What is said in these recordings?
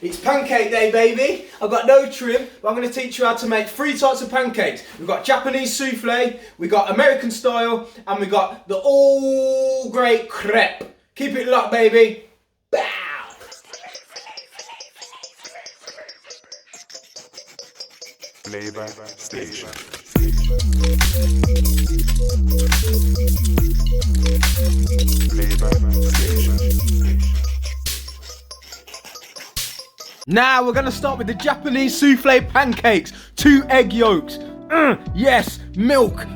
It's pancake day, baby. I've got no trim, but I'm going to teach you how to make 3 types of pancakes. We've got Japanese souffle, we got American style, and we got the all great crepe. Keep it locked, baby. Bow. Flavor Station. Flavor Station. Now we're going to start with the Japanese souffle pancakes. 2 egg yolks. Yes, milk.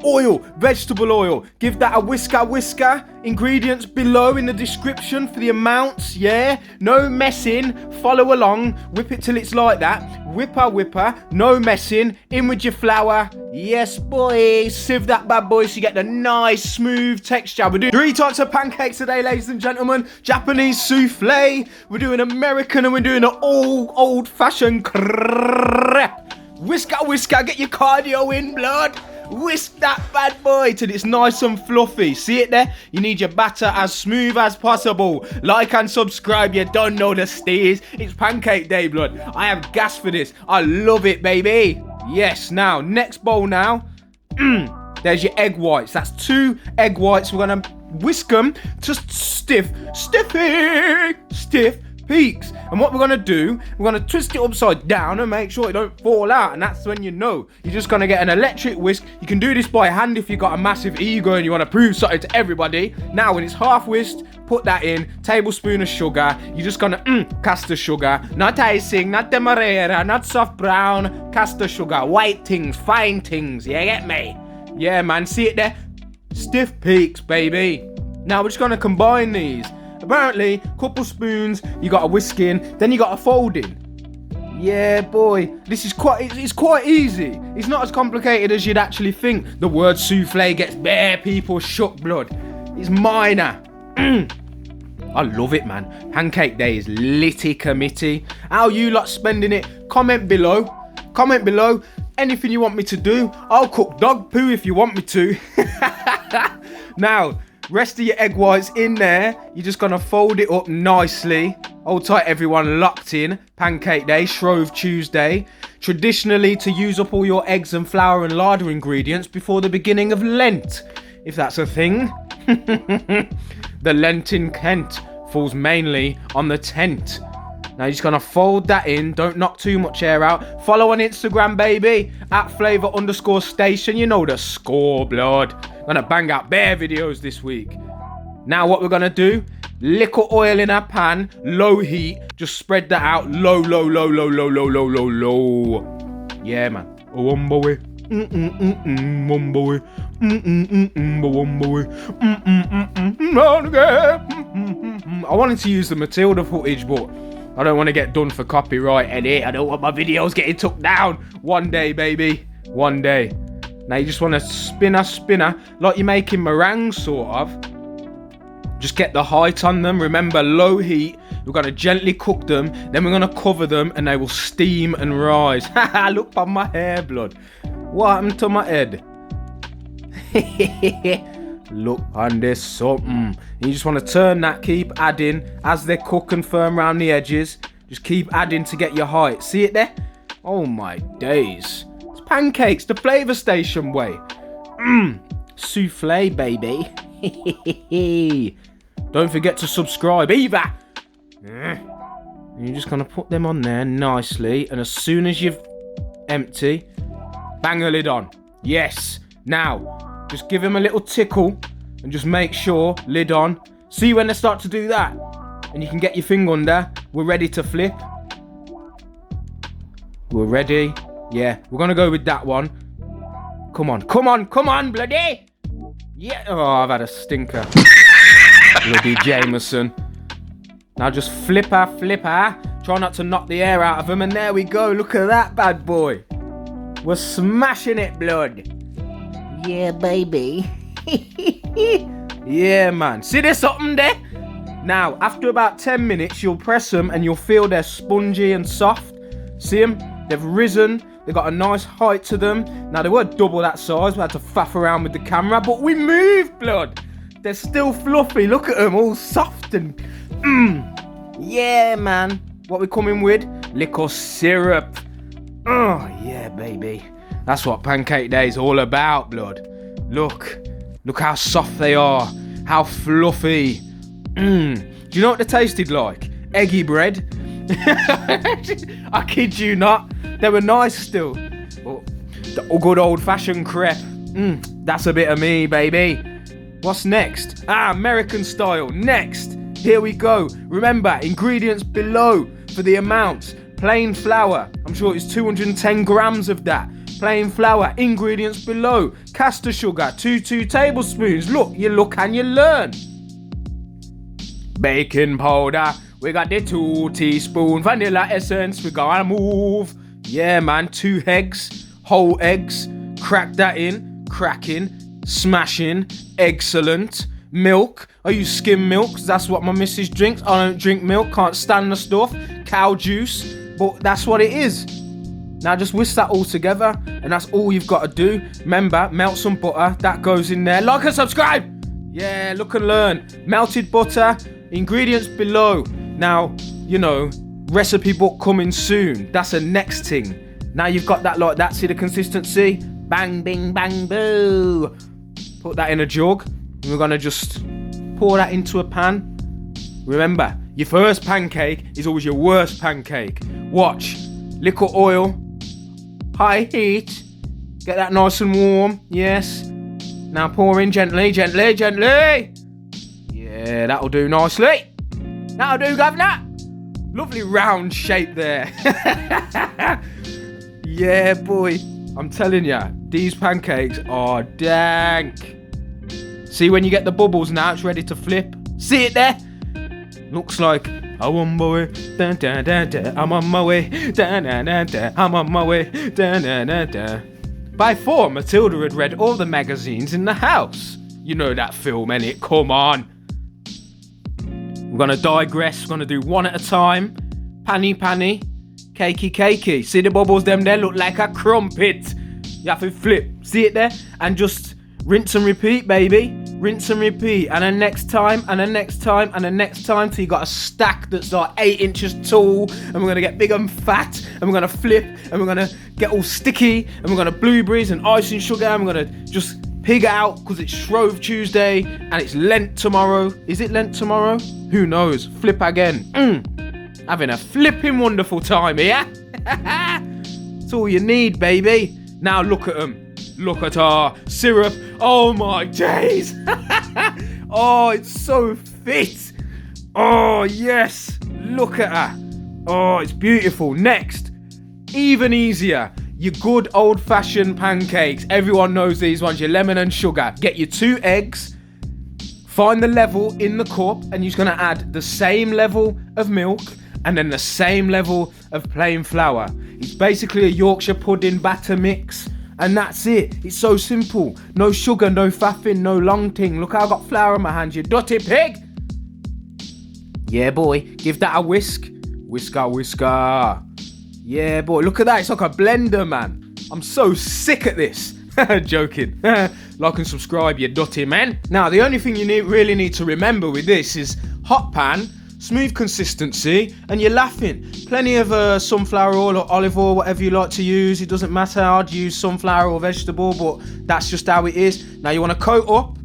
Oil, vegetable oil. Give that a whisker. Ingredients below in the description for the amounts, yeah? No messing. Follow along. Whip it till it's like that. Whipper. No messing. In with your flour. Yes, boy. Sieve that bad boy so you get the nice, smooth texture. We're doing 3 types of pancakes today, ladies and gentlemen. Japanese souffle. We're doing American and we're doing an old-fashioned crepe. Whisker. Get your cardio in, blood. Whisk that bad boy till it's nice and fluffy. See it there? You need your batter as smooth as possible. Like and subscribe. You don't know the steez. It's pancake day, blood. I have gas for this. I love it, baby. Yes, now, next bowl now. There's your egg whites. That's 2 egg whites. We're going to whisk them to stiff peaks. And what we're going to do, we're going to twist it upside down and make sure it don't fall out. And that's when you know. You're just going to get an electric whisk. You can do this by hand if you've got a massive ego and you want to prove something to everybody. Now, when it's half whisked, put that in. Tablespoon of sugar. You're just going to castor sugar. Not icing, not demerara, not soft brown. Castor sugar. White things, fine things. You get me? Yeah, man. See it there? Stiff peaks, baby. Now, we're just going to combine these. Apparently, couple spoons, you got a whisk in, then you got a fold in. Yeah, boy, this is it's quite easy. It's not as complicated as you'd actually think. The word souffle gets bare people shook, blood. It's minor. I love it, man. Pancake day is litty committee. How you lot spending it? Comment below. Anything you want me to do. I'll cook dog poo if you want me to. Now, rest of your egg whites in there. You're just going to fold it up nicely. Hold tight, everyone. Locked in. Pancake day, Shrove Tuesday. Traditionally to use up all your eggs and flour and larder ingredients before the beginning of Lent. If that's a thing. The Lent in Kent falls mainly on the tent. Now you're just going to fold that in. Don't knock too much air out. Follow on Instagram, baby. @flavor_station. You know the score, blood. Gonna bang out bare videos this week. Now what we're gonna do, little oil in our pan, low heat, just spread that out, low. Yeah, man. One boy. One boy. One boy. I wanted to use the Matilda footage, but I don't want to get done for copyright edit. I don't want my videos getting took down. One day, baby. One day. Now you just want to spinner, like you're making meringues, sort of. Just get the height on them. Remember, low heat. We're going to gently cook them. Then we're going to cover them and they will steam and rise. Haha, look on my hair, blood. What happened to my head? Look on this something. You just want to turn that, keep adding. As they cook and firm around the edges, just keep adding to get your height. See it there? Oh my days. Pancakes, the Flavor Station way. Souffle, baby. Don't forget to subscribe either. You're just going to put them on there nicely. And as soon as you've empty, bang a lid on. Yes. Now, just give them a little tickle. And just make sure, lid on. See when they start to do that. And you can get your thing under. We're ready to flip. We're ready. Yeah, we're going to go with that one. Come on, bloody. Yeah. Oh, I've had a stinker. Bloody Jameson. Now just flipper. Try not to knock the air out of them. And there we go. Look at that bad boy. We're smashing it, blood. Yeah, baby. Yeah, man. See there's something there? Now, after about 10 minutes, you'll press them and you'll feel they're spongy and soft. See them? They've risen. They've got a nice height to them. Now, they weren't double that size. We had to faff around with the camera, but we moved, blood. They're still fluffy. Look at them, all soft and... Yeah, man. what we coming with? Liquor syrup. Oh, yeah, baby. That's what Pancake Day is all about, blood. Look how soft they are. How fluffy. Do you know what they tasted like? Eggy bread. I kid you not. They were nice still. But the good old-fashioned crepe. That's a bit of me, baby. What's next? American style. Next. Here we go. Remember, ingredients below for the amounts. Plain flour. I'm sure it's 210 grams of that. Plain flour. Ingredients below. Castor sugar. 2 tablespoons. Look, you look and you learn. Baking powder. We got the 2 teaspoon. Vanilla essence. We gotta move. Yeah, man. 2 eggs. Whole eggs. Crack that in. Cracking. Smashing. Excellent. Milk. I use skim milk. That's what my missus drinks. I don't drink milk. Can't stand the stuff. Cow juice. But that's what it is. Now just whisk that all together. And that's all you've got to do. Remember, melt some butter. That goes in there. Like and subscribe. Yeah, look and learn. Melted butter. Ingredients below. Now, you know, recipe book coming soon. That's the next thing. Now you've got that like that. See the consistency? Bang, bing, bang, boo. Put that in a jug. And we're going to just pour that into a pan. Remember, your first pancake is always your worst pancake. Watch. Liquor oil. High heat. Get that nice and warm. Yes. Now pour in gently, gently, gently. Yeah, that'll do nicely. That'll do, governor. Lovely round shape there. Yeah, boy. I'm telling ya, these pancakes are dank. See when you get the bubbles now, it's ready to flip. See it there? Looks like I'm on my way, da da da da. I'm on my way, da da da da. I'm on my way, da da da da. By 4, Matilda had read all the magazines in the house. You know that film, innit? Come on. We're gonna digress. We're gonna do one at a time. Panny, panny, cakey, cakey. See the bubbles? Them there look like a crumpet. You have to flip. See it there? And just rinse and repeat, baby. Rinse and repeat. And then next time, and then next time, and then next time, till you got a stack that's like 8 inches tall. And we're gonna get big and fat. And we're gonna flip. And we're gonna get all sticky. And we're gonna blueberries and icing sugar. And we're gonna just pig out because it's Shrove Tuesday and it's Lent tomorrow. Is it Lent tomorrow? Who knows? Flip again. Having a flipping wonderful time here. That's all you need, baby. Now look at them. Look at our syrup. Oh my days. Oh, it's so fit. Oh, yes. Look at her. Oh, it's beautiful. Next, even easier. Your good old-fashioned pancakes. Everyone knows these ones. Your lemon and sugar. Get your 2 eggs. Find the level in the cup. And you're just going to add the same level of milk. And then the same level of plain flour. It's basically a Yorkshire pudding batter mix. And that's it. It's so simple. No sugar, no faffing, no long ting. Look how I got flour in my hands, you dirty pig. Yeah, boy. Give that a whisk. Whisker, whisker. Yeah, boy. Look at that. It's like a blender, man. I'm so sick at this. Joking. Like and subscribe, you dirty man. Now, the only thing you really need to remember with this is hot pan, smooth consistency, and you're laughing. Plenty of sunflower oil or olive oil, whatever you like to use. It doesn't matter. I'd use sunflower or vegetable, but that's just how it is. Now you want to coat up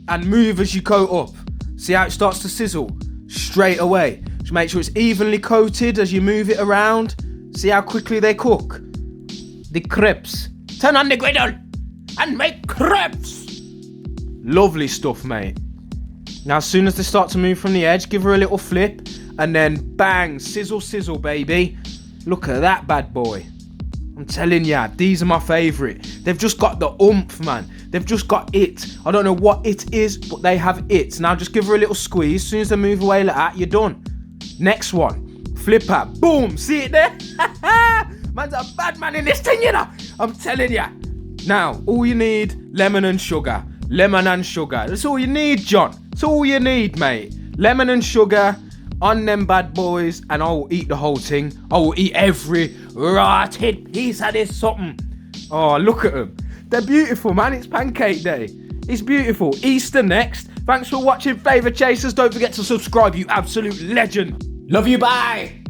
and move as you coat up. See how it starts to sizzle? Straight away. Just make sure it's evenly coated as you move it around. See how quickly they cook? The crepes. Turn on the griddle and make crepes. Lovely stuff, mate. Now, as soon as they start to move from the edge, give her a little flip, and then bang, sizzle, sizzle, baby. Look at that bad boy. I'm telling ya, these are my favourite. They've just got the oomph, man. They've just got it. I don't know what it is, but they have it. Now, just give her a little squeeze. As soon as they move away like that, you're done. Next one, flip her. Boom, see it there? Man's a bad man in this thing, you know. I'm telling ya. Now, all you need, lemon and sugar. Lemon and sugar. That's all you need, John. That's all you need, mate. Lemon and sugar on them bad boys, and I will eat the whole thing. I will eat every rotted piece of this something. Oh, look at them. They're beautiful, man. It's Pancake Day. It's beautiful. Easter next. Thanks for watching, Favour Chasers. Don't forget to subscribe, you absolute legend. Love you, bye.